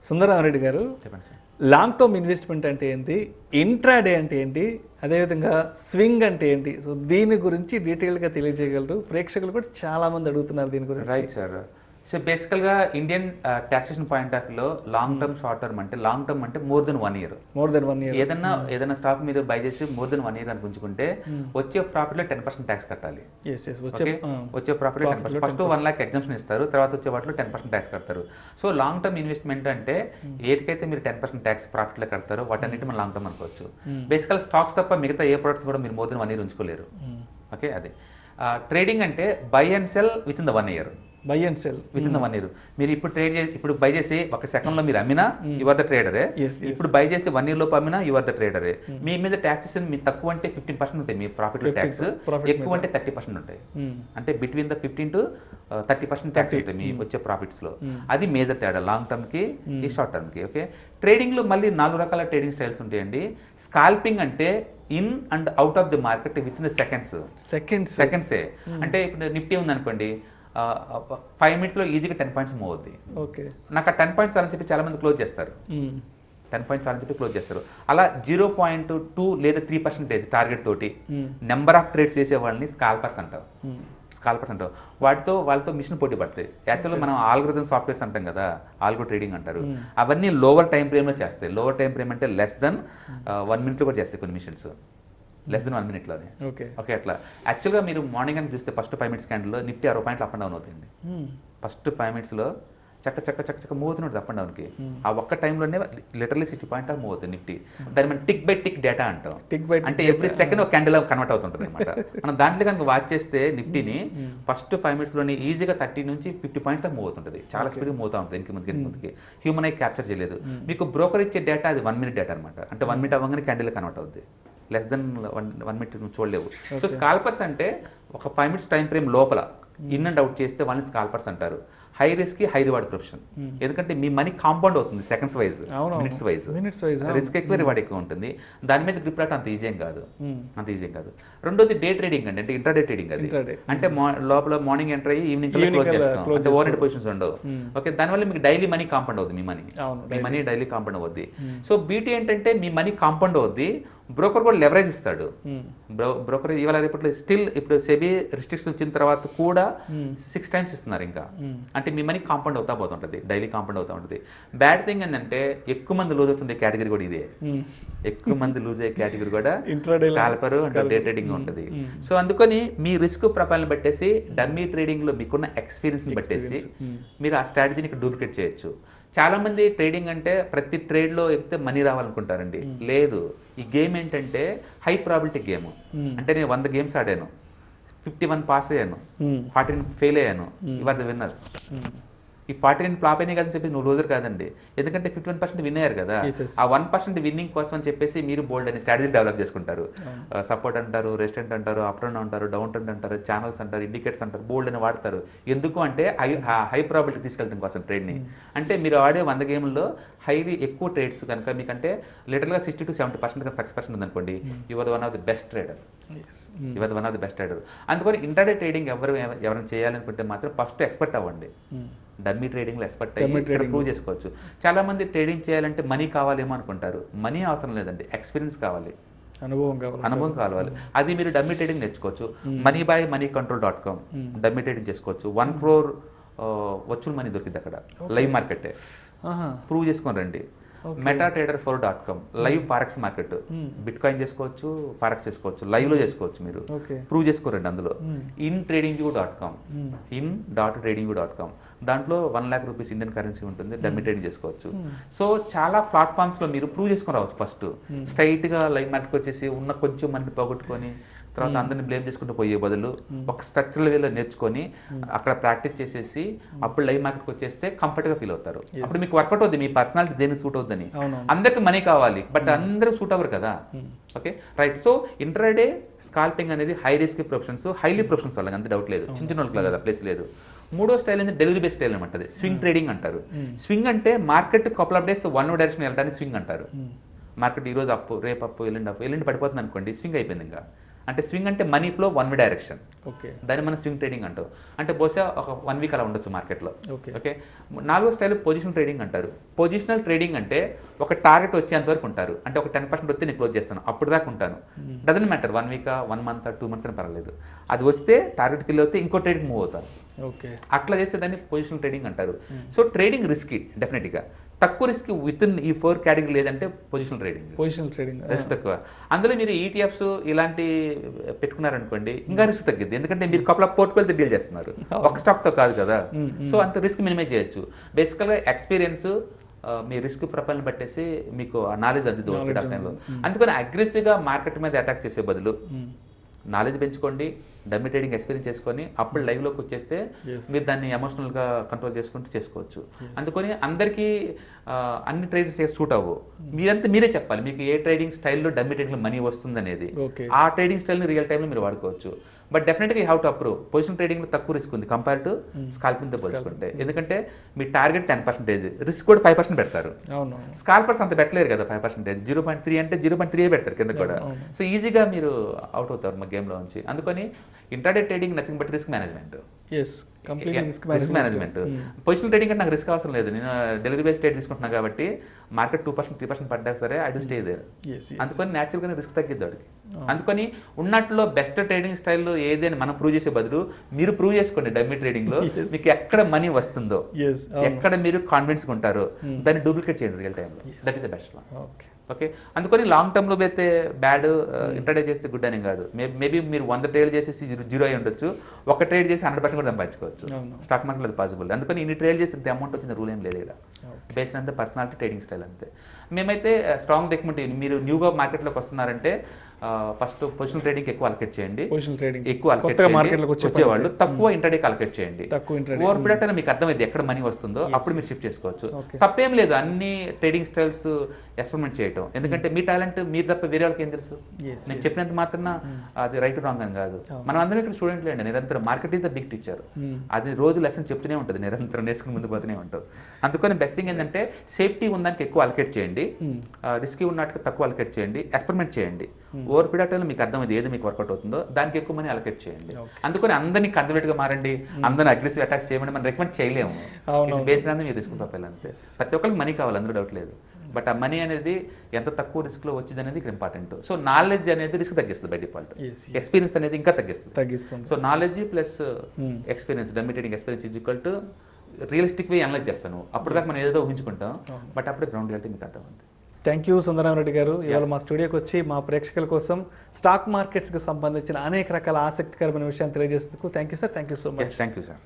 సుందరరామరెడ్డి గారు, చెప్పండి sir. Long term investment అంటే ఏంటి, ఇంట్రాడే అంటే ఏంటి, అదేవిధంగా స్వింగ్ అంటే ఏంటి, సో దీని గురించి డీటెయిల్గా తెలియజేయగలరు? ప్రేక్షకులు కూడా చాలా మంది అడుగుతున్నారు దీని గురించి. Right sir. సో బేసికల్గా ఇండియన్ టాక్సేషన్ పాయింట్ ఆఫ్ వ్యూలో లాంగ్ టర్మ్, షార్ట్ టర్మ్ అంటే లాంగ్ టర్మ్ అంటే మోర్ దెన్ 1 year. ఏదైనా స్టాక్ మీరు బై చేసి మోర్ దెన్ 1 year అని గుంజుకుంటే వచ్చే ప్రాఫిట్లో 10% ట్యాక్స్ కట్టాలి. వచ్చే ప్రాఫిట్లో 10%. ఫస్ట్ 1 lakh ఎగ్జామ్షన్ ఇస్తారు, తర్వాత వచ్చే వాటిలో 10% ట్యాక్స్ కడతారు. సో లాంగ్ టర్మ్ ఇన్వెస్ట్మెంట్ అంటే ఏటికైతే మీరు 10% ట్యాక్స్ ప్రాఫిట్లో కడతారో వాటన్నిటి మనం లాంగ్ టర్మ్ అనుకోవచ్చు. బేసికల్ స్టాక్స్ తప్ప మిగతా ఏ ప్రొడక్ట్స్ కూడా మీరు మోర్ దెన్ 1 year ఉంచుకోలేరు. ఓకే, అదే ట్రేడింగ్ అంటే by and cell with in the 1 year. By and cell with in the 1 year. మీరు ఇప్పుడు బై చేసి 1 సెకండ్లో మీరు అమ్మినా యువర్ ద ట్రేడరే. ఇప్పుడు బై చేసి 1 year లోపు అమ్మినా యువర్ ద ట్రేడరే. మీ మీద ట్యాక్సెస్ మీ తక్కువ అంటే 15% ఉంటాయి, మీ ప్రాఫిట్ ట్యాక్స్ ఎక్కువ అంటే 30% ఉంటాయి. అంటే బిట్వీన్ ద 15 to 30% ట్యాక్స్ ఉంటాయి మీ వచ్చే ప్రాఫిట్స్ లో. అది మేజర్ తేడా లాంగ్ టర్మ్ కి ఈ షార్ట్ టర్మ్ కి. ఓకే, ట్రేడింగ్ లో మళ్ళీ 4 రకాల ట్రేడింగ్ స్టైల్స్ ఉంటాయండి. స్కాల్పింగ్ అంటే in and out of the market with in the సెకండ్సే. అంటే ఇప్పుడు నిఫ్టీ ఉంది అనుకోండి, 5 minutes లో ఈజీగా 10 points మూవ్ అవుద్ది. ఓకే, నాకు ఆ 10 points అని చెప్పి చాలా మంది క్లోజ్ చేస్తారు. 10 points అని చెప్పి క్లోజ్ చేస్తారు. అలా 0.2 లేదా 3% టార్గెట్ తోటి నెంబర్ ఆఫ్ ట్రేడ్స్ చేసే వాళ్ళని స్కాల్పర్స్ అంటారు. వాళ్ళతో మిషన్ పోటీ పడతాయి. యాక్చువల్గా మనం ఆల్గోరిథం సాఫ్ట్వేర్స్ అంటాం కదా, ఆల్గో ట్రేడింగ్ అంటారు. అవన్నీ లోవర్ టైం ఫ్రేమ్లో చేస్తాయి. లోవర్ టైం ఫ్రేమ్ అంటే లెస్ దెన్ 1 minute కూడా చేస్తాయి కొన్ని మిషన్స్, లెస్ దెన్ 1 minute. ఓకే, అట్లా యాక్చువల్గా మీరు మార్నింగ్ అని చూస్తే ఫస్ట్ 5 minutes క్యాండిల్లో Nifty 60 points up and down అవుతుంది. ఫస్ట్ 5 minutes చక్క మూవ్ అవుతున్నాడు అప్ అండ్ డౌన్కి. ఆ ఒక్క టైంలోనే లిటరలీ 60 points మూవ్ అవుతుంది నిఫ్టీ. దాన్ని మనం టిక్ బై టిక్ డేటా అంటాం. అంటే ఎవ్రీ సెకండ్ ఒక క్యాండిల్ కన్వర్ట్ అవుతుంటుంది అనమాట. మనం దాంట్లో కనుక వాచ్ చేస్తే నిఫ్టీని ఫస్ట్ 5 minutesలోనే ఈజీగా 30 నుంచి 50 points దాకా మూవ్ అవుతుంటుంది. చాలా స్పీడ్గా మూవ్ అవుతా ఉంటుంది వెనక్కి ముందుకి. హ్యూమన్ ఐ క్యాప్చర్ చేయలేదు. మీకు బ్రోకర్ ఇచ్చే డేటా అది 1 minute డేటా అనమాట. అంటే 1 minute అవ్వగానే క్యాండిల్ కన్వర్ట్ అవుతుంది. లెస్ దెన్ 1 minute నువ్వు చూడలేవు. సో స్కాల్పర్స్ అంటే ఒక 5 minutes టైం ఫ్రేమ్ లోపల ఇన్ అండ్ అవుట్ చేస్తే వాళ్ళని స్కాల్పర్స్ అంటారు. High risk high reward profession. ఎందుకంటే మీ మనీ కాంపౌండ్ అవుతుంది seconds wise, minutes wise. Risk ఎక్కువ, రివార్డ్ ఎక్కువ ఉంటుంది. దాని మీద గ్రిప్ రావడం అంత ఈజీ ఏం కాదు. రెండోది డే ట్రేడింగ్ అండి, అంటే ఇంట్రాడే ట్రేడింగ్. అది అంటే లోపల మార్నింగ్ ఎంటర్ అయ్యి ఈవినింగ్ క్లోజ్ చేస్తాం. అంటే ఓవర్ హెడ్ పొజిషన్స్ ఉండవు. ఓకే, దానివల్ల మీకు డైలీ మనీ కాంపౌండ్ అవుతుంది. మీ మనీ డైలీ కాంపౌండ్ అవుద్ది. సో బీటీ ఏంటంటే మీ మనీ కాంపౌండ్ అవుద్ది. బ్రోకర్ కూడా లెవరేజ్ ఇస్తాడు. బ్రోకర్ ఇవాళ రేపట్లో స్టిల్ ఇప్పుడు సెబీ రిస్ట్రిక్షన్ వచ్చిన తర్వాత కూడా 6 times ఇస్తున్నారు ఇంకా. అంటే మీ మనీ కాంపౌండ్ అవుతా పోతుంటుంది, డైలీ కాంపౌండ్ అవుతూ ఉంటుంది. బ్యాడ్ థింగ్ ఏంటంటే ఎక్కువ మంది లూజ్ అవుతుండే కేటగిరీ కూడా ఇదే. ఎక్కువ మంది లూజ్ అయ్యే కేటగిరీ కూడా స్కాల్పర్ అంటే డే ట్రేడింగ్ ఉంటుంది. సో అందుకని మీ రిస్క్ ప్రొఫైల్ని బట్టేసి డమ్మీ ట్రేడింగ్లో మీకున్న ఎక్స్పీరియన్స్ని బట్టేసి మీరు ఆ స్ట్రాటజీని ఇక్కడ డూప్లికేట్ చేయొచ్చు. చాలా మంది ట్రేడింగ్ అంటే ప్రతి ట్రేడ్లో ఎక్కితే మనీ రావాలనుకుంటారండి. లేదు, ఈ గేమ్ ఏంటంటే హై ప్రాబిలిటీ గేమ్. అంటే నేను 100 games ఆడాను, 51 పాస్ అయ్యాను, 14 ఫెయిల్ అయ్యాను. ఇవాళ విన్నర్. ఈ 49 ఫ్లాప్ అయినాయి కదని చెప్పి నువ్వు లూజర్ కాదండి. ఎందుకంటే 51% విన్ అయ్యారు కదా. ఆ 1% విన్నింగ్ కోసం అని చెప్పేసి మీరు బోల్డ్ అని స్ట్రాటజీ డెవలప్ చేసుకుంటారు. సపోర్ట్ అంటారు, రెస్టెంట్ అంటారు, అప్ ట్రెండ్ అంటారు, డౌన్ ట్రెండ్ అంటారు, ఛానల్స్ అంటారు, ఇండికేటర్స్ అంటారు, బోల్డ్ అని వాడతారు. ఎందుకు అంటే హై ప్రాబిలిటీ తీసుకెళ్ళడం కోసం ట్రేడ్ని. అంటే మీరు ఆడే 100 gameల్లో హైలీ ఎక్కువ ట్రేడ్స్ కనుక మీకంటే లిటరల్గా 60 to 70% కనుక సక్సెస్ ఉందనుకోండి, your one of the best trader. అందుకని ఇంట్రాడే ట్రేడింగ్ ఎవరైనా చేయాలనుకుంటే మాత్రం ఫస్ట్ ఎక్స్పర్ట్ అవ్వండి. డమ్మీ ట్రేడింగ్లో ఎక్స్పర్ట్ అయ్యి ప్రూవ్ చేసుకోవచ్చు. చాలా మంది ట్రేడింగ్ చేయాలంటే మనీ కావాలేమో అనుకుంటారు. మనీ అవసరం లేదండి, ఎక్స్పీరియన్స్ కావాలి, అనుభవం కావాలి. అది మీరు డమ్మీ ట్రేడింగ్ నేర్చుకోవచ్చు. moneybymoneycontrol.com డమ్మీ ట్రేడింగ్ చేసుకోవచ్చు. 1 crore వర్చువల్ మనీ దొరికింది అక్కడ, లైవ్ మార్కెటే. ప్రూవ్ చేసుకొని రండి. metatrader4.com live forex market. Bit coin చేసుకోవచ్చు, ఫారెక్స్ చేసుకోవచ్చు, లైవ్ లో చేసుకోవచ్చు. మీరు ప్రూవ్ చేసుకోరండి అందులో. in.trading.com దాంట్లో 1 lakh rupees ఇండియన్ కరెన్సీ ఉంటుంది, డమ్మీ ట్రేడింగ్ చేసుకోవచ్చు. సో చాలా ప్లాట్ఫామ్స్ లో మీరు ప్రూవ్ చేసుకొని రావచ్చు. ఫస్ట్ స్ట్రైట్ గా లైవ్ మార్కెట్ వచ్చేసి ఉన్న కొంచెం మనకి పోగొట్టుకొని తర్వాత అందరిని బ్లేమ్ చేసుకుంటూ పోయే బదులు ఒక స్ట్రక్చరల్ వేలో నేర్చుకొని అక్కడ ప్రాక్టీస్ చేసేసి అప్పుడు లైవ్ మార్కెట్కి వచ్చేస్తే కంఫర్ట్గా ఫీల్ అవుతారు. అప్పుడు మీకు వర్కౌట్ అవుతుంది, మీ పర్సనాలిటీ దేనికి సూట్ అవుతుందని. అందరికి మనీ కావాలి, బట్ అందరూ సూట్ అవ్వరు కదా. Okay, right. So intraday scalping అనేది high risk professions, highly professions వాళ్ళకి అంత డౌట్ లేదు, చిన్న చిన్న వాళ్ళకి కదా ప్లేస్ లేదు. మూడో స్టైల్ అనేది డెలివరీ బేస్డ్ స్టైల్ అనమాట. స్వింగ్ ట్రేడింగ్ అంటారు. స్వింగ్ అంటే market couple of days one direction వెళ్ళడానికి స్వింగ్ అంటారు. మార్కెట్ ఈ రోజు అప్పు, రేపు అప్పు, ఎల్లుండి పడిపోతుంది అనుకోండి, స్వింగ్ అయిపోయింది ఇంకా. అంటే స్వింగ్ అంటే money flow 1 way direction. Okay. దాన్ని మనం స్వింగ్ ట్రేడింగ్ అంటాం. అంటే బహుశా ఒక 1 వీక్ అలా ఉండొచ్చు మార్కెట్లో. ఓకే. ఓకే. 4వ స్టైల్ పొజిషనల్ ట్రేడింగ్ అంటారు. పొజిషనల్ ట్రేడింగ్ అంటే ఒక టార్గెట్ వచ్చేంత వరకు ఉంటారు. అంటే ఒక 10% వస్తే నేను క్లోజ్ చేస్తాను, అప్పుడు దాకా ఉంటాను. Doesn't matter 1 week 1 month 2 months అని పర్వాలేదు. అది వస్తే టార్గెట్ ఫిల్ అవుతే ఇంకో ట్రేడింగ్ మూవ్ అవుతాను. ఓకే. అట్లా చేస్తే దాన్ని పొజిషనల్ ట్రేడింగ్ అంటారు. సో ట్రేడింగ్ రిస్కీ డెఫినెట్గా. తక్కువ రిస్క్ విత్ ఇన్ ఈ 4 కేటగిరీ లేదంటే positional trading. Positional trading risk తక్కువ. అందులో మీరు ఈటీఎఫ్స్ ఇలాంటి పెట్టుకున్నారనుకోండి ఇంకా రిస్క్ తగ్గిద్ది. ఎందుకంటే మీరు కపుల్ ఆఫ్ పోర్ట్ఫోలియోతో డీల్ చేస్తున్నారు, ఒక స్టాక్తో కాదు కదా. సో అంత రిస్క్ మినిమైజ్ చేయొచ్చు. బేసికల్గా ఎక్స్పీరియన్స్ మీ రిస్క్ ప్రొఫైల్ని బట్టేసి మీకు ఆ నాలెడ్జ్ అందుతుంది ఒక పీరియడ్ ఆఫ్ టైంలో. అందుకని అగ్రెసివ్గా మార్కెట్ మీద అటాక్ చేసే బదులు నాలెడ్జ్ పెంచుకోండి, డమ్మీ ట్రేడింగ్ ఎక్స్పీరియన్స్ చేసుకొని అప్పుడు లైవ్లోకి వచ్చేస్తే మీరు దాన్ని ఎమోషనల్గా కంట్రోల్ చేసుకుంటూ చేసుకోవచ్చు. అందుకని అందరికీ అన్ని ట్రేడింగ్ సూట్ అవ్వవు. మీరంతా మీరే చెప్పాలి మీకు ఏ ట్రేడింగ్ స్టైల్లో డమ్మీ ట్రేడింగ్లో మనీ వస్తుంది అనేది. ఆ ట్రేడింగ్ స్టైల్ని రియల్ టైంలో మీరు వాడుకోవచ్చు. బట్ డెఫినెట్గా you have to approve. Position ట్రేడింగ్లో తక్కువ రిస్క్ ఉంది కంపేర్ టు స్కాల్పింగ్తో పోల్చుకుంటే. ఎందుకంటే మీ టార్గెట్ 10%, రిస్క్ కూడా 5% పెడతారు. స్కాల్పర్స్ అంత పెట్టలేరు కదా 5%. 0.3 అంటే 0.3 పెడతారు కింద కూడా. సో ఈజీగా మీరు అవుట్ అవుతారు మా గేమ్లో నుంచి. అందుకని intraday trading nothing but risk management. Risk management. Positional trading అంటే నాకు రిస్క్ అవసరం లేదు, నేను డెలివరీ బేస్డ్ ట్రేడ్ తీసుకుంటున్నా కాబట్టి మార్కెట్ 2% 3% పడ్డా సరే ఐ డు స్టే దేర్. అందుకని న్యాచురల్గానే రిస్క్ తగ్గిద్ది వాడికి. అందుకని ఉన్నట్లో బెస్ట్ ట్రేడింగ్ స్టైల్లో ఏది అని మనం ప్రూవ్ చేసే బదులు మీరు ప్రూవ్ చేసుకోండి డమ్మీ ట్రేడింగ్లో మీకు ఎక్కడ మనీ వస్తుందో, ఎక్కడ మీరు కాన్ఫిడెన్స్గా ఉంటారో దాన్ని డూప్లికేట్ చేయండి రియల్ టైంలో. That is the best one. Okay. అందుకని లాంగ్ టర్మ్లో అయితే బ్యాడ్, ఇంట్రాడే చేస్తే గుడ్ అని కాదు. మేబీ మీరు 100 ట్రేడ్ చేసేసి 0 అయి ఉండొచ్చు, ఒక ట్రేడ్ చేసి 100% కూడా సంపాదించుకోవచ్చు. స్టాక్ మార్కెట్లో అది పాసిబుల్. అందుకని ఇన్ని ట్రేడ్ చేసి ఇంత అమౌంట్ వచ్చిన రూల్ ఏం లేదు ఇక్కడ. బేస్డ్ అంతా పర్సనాలిటీ, ట్రేడింగ్ స్టైల్ అంతే. మేమైతే స్ట్రాంగ్ రికమెండ్, మీరు న్యూగా మార్కెట్లోకి వస్తున్నారంటే ఫస్ట్ పొజిషనల్ ట్రేడింగ్ ఎక్కువ అలకేట్ చేయండి. ఎక్కువ అలకేట్ వచ్చేవాళ్ళు తక్కువ ఇంట్రాడేకి అలకేట్ చేయండి. ఓవర్ పీరియడ్ అయినా మీకు అర్థమైంది ఎక్కడ మనీ వస్తుందో అప్పుడు మీరు షిఫ్ట్ చేసుకోవచ్చు. తప్పేం లేదు అన్ని ట్రేడింగ్ స్టైల్స్ ఎక్స్పెరిమెంట్ చేయటం. ఎందుకంటే మీ టాలెంట్ మీరు తప్ప వేరే వాళ్ళకి ఏం తెలుసు. నేను చెప్పినంత మాత్రం అది రైట్ రాంగ్ అని కాదు. మనం అందరం ఇక్కడ స్టూడెంట్లే అండి. నిరంతరం market is the big teacher. అది రోజు లెసన్ చెప్తూనే ఉంటుంది, నిరంతరం నేర్చుకుని ముందు పోతూనే ఉంటుంది. అందుకని బెస్ట్ థింగ్ ఏంటంటే సేఫ్టీ ఉన్నదానికి ఎక్కువ అలకేట్ చేయండి, రిస్కీ ఉన్నట్టుగా తక్కువ అలకేట్ చేయండి, ఎక్స్పెరిమెంట్ చేయండి. ఓవర్ పీరియడ్ టైంలో మీకు అర్థమైంది ఏది మీకు వర్కౌట్ అవుతుందో దానికి ఎక్కువ మనీ అలకేట్ చేయండి. అందుకని అందరినీ కన్జర్వేటివ్గా మారండి, అందరిని అగ్రెసివ్ అటాక్ చేయమని మనం రికమెండ్ చేయలేము. బేస్డ్ అంతా మీ రిస్క్ ప్రొఫైల్ అంతే. ప్రతి ఒక్కరికి మనీ కావాలి, అందులో డౌట్ లేదు. బట్ ఆ మనీ అనేది ఎంత తక్కువ రిస్క్లో వచ్చింది అనేది ఇక్కడ ఇంపార్టెంట్. సో నాలెడ్జ్ అనేది రిస్క్ తగ్గిస్తుంది బై డిఫాల్ట్, ఎక్స్పీరియన్స్ అనేది ఇంకా తగ్గిస్తుంది. So knowledge plus experience, dummy trading experience is equal to realistic way analyse చేస్తాను. అప్పుడు దాకా మనం ఏదో ఊహించుకుంటాం, బట్ అప్పుడే గ్రౌండ్ రియాలిటీ మీకు అర్థమవుతుంది. థ్యాంక్ యూ సుందరరామరెడ్డి గారు. ఇవాళ మా స్టూడియోకి వచ్చి మా ప్రేక్షకుల కోసం స్టాక్ మార్కెట్స్కి సంబంధించిన అనేక రకాల ఆసక్తికరమైన విషయాన్ని తెలియజేసేందుకు thank you sir. Thank you so much. Thank you sir.